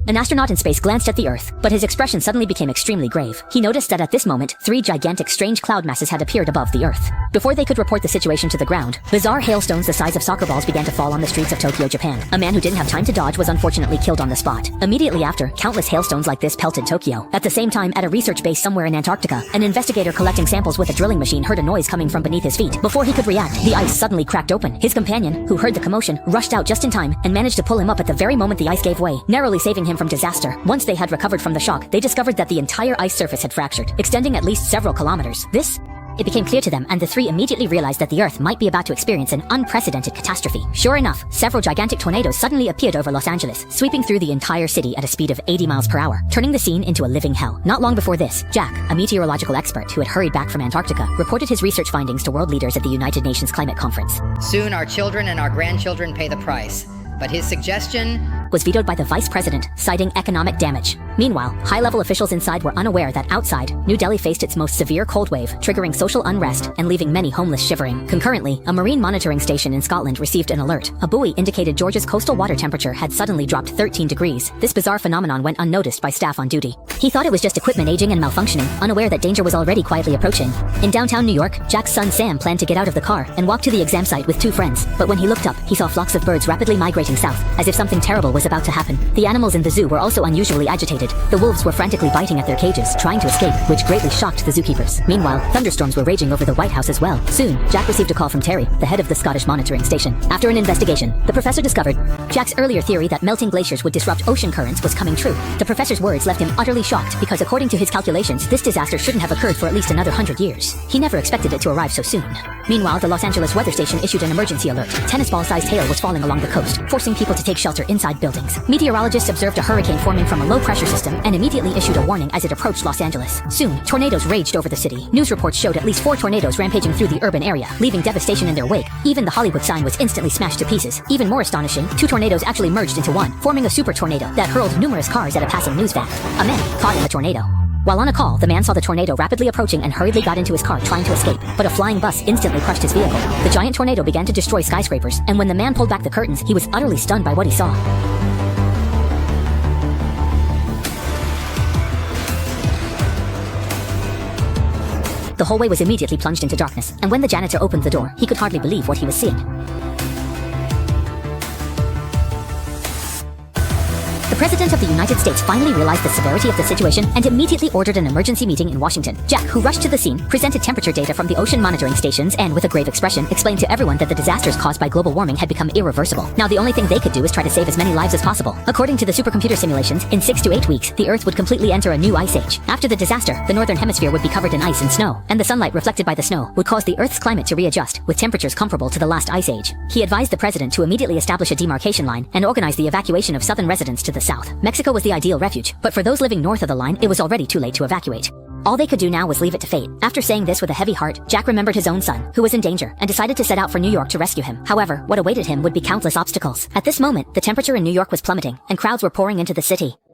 An astronaut in space glanced at the Earth, but his expression suddenly became extremely grave. He noticed that at this moment, 3 gigantic strange cloud masses had appeared above the Earth. Before they could report the situation to the ground, bizarre hailstones the size of soccer balls began to fall on the streets of Tokyo, Japan. A man who didn't have time to dodge was unfortunately killed on the spot. Immediately after, countless hailstones like this pelted Tokyo. At the same time, at a research base somewhere in Antarctica, an investigator collecting samples with a drilling machine heard a noise coming from beneath his feet. Before he could react, the ice suddenly cracked open. His companion, who heard the commotion, rushed out just in time and managed to pull him up at the very moment the ice gave way, narrowly saving him from disaster. Once they had recovered from the shock, they discovered that the entire ice surface had fractured, extending at least several kilometers. It became clear to them, and the 3 immediately realized that the Earth might be about to experience an unprecedented catastrophe. Sure enough, several gigantic tornadoes suddenly appeared over Los Angeles, sweeping through the entire city at a speed of 80 miles per hour, turning the scene into a living hell. Not long before this, Jack, a meteorological expert who had hurried back from Antarctica, reported his research findings to world leaders at the United Nations Climate Conference. Soon our children and our grandchildren pay the price. But his suggestion was vetoed by the vice president, citing economic damage. Meanwhile, high-level officials inside were unaware that outside, New Delhi faced its most severe cold wave, triggering social unrest and leaving many homeless shivering. Concurrently, a marine monitoring station in Scotland received an alert. A buoy indicated Georgia's coastal water temperature had suddenly dropped 13 degrees. This bizarre phenomenon went unnoticed by staff on duty. He thought it was just equipment aging and malfunctioning, unaware that danger was already quietly approaching. In downtown New York, Jack's son Sam planned to get out of the car and walk to the exam site with 2 friends. But when he looked up, he saw flocks of birds rapidly migrating south, as if something terrible was about to happen. The animals in the zoo were also unusually agitated. The wolves were frantically biting at their cages, trying to escape, which greatly shocked the zookeepers. Meanwhile, thunderstorms were raging over the White House as well. Soon, Jack received a call from Terry, the head of the Scottish monitoring station. After an investigation, the professor discovered Jack's earlier theory that melting glaciers would disrupt ocean currents was coming true. The professor's words left him utterly shocked because according to his calculations, this disaster shouldn't have occurred for at least another 100 years. He never expected it to arrive so soon. Meanwhile, the Los Angeles weather station issued an emergency alert. Tennis ball-sized hail was falling along the coast, forcing people to take shelter inside buildings. Meteorologists observed a hurricane forming from a low-pressure system and immediately issued a warning as it approached Los Angeles. Soon, tornadoes raged over the city. News reports showed at least 4 tornadoes rampaging through the urban area, leaving devastation in their wake. Even the Hollywood sign was instantly smashed to pieces. Even more astonishing, 2 tornadoes actually merged into one, forming a super tornado that hurled numerous cars at a passing news van. A man caught in the tornado. While on a call, the man saw the tornado rapidly approaching and hurriedly got into his car trying to escape, but a flying bus instantly crushed his vehicle. The giant tornado began to destroy skyscrapers, and when the man pulled back the curtains, he was utterly stunned by what he saw. The hallway was immediately plunged into darkness, and when the janitor opened the door, he could hardly believe what he was seeing. The President of the United States finally realized the severity of the situation and immediately ordered an emergency meeting in Washington. Jack, who rushed to the scene, presented temperature data from the ocean monitoring stations and, with a grave expression, explained to everyone that the disasters caused by global warming had become irreversible. Now the only thing they could do is try to save as many lives as possible. According to the supercomputer simulations, in 6 to 8 weeks, the Earth would completely enter a new ice age. After the disaster, the northern hemisphere would be covered in ice and snow, and the sunlight reflected by the snow would cause the Earth's climate to readjust, with temperatures comparable to the last ice age. He advised the president to immediately establish a demarcation line and organize the evacuation of southern residents to the south. Mexico was the ideal refuge, but for those living north of the line, it was already too late to evacuate. All they could do now was leave it to fate. After saying this with a heavy heart, Jack remembered his own son, who was in danger, and decided to set out for New York to rescue him. However, what awaited him would be countless obstacles. At this moment, the temperature in New York was plummeting, and crowds were pouring into the city.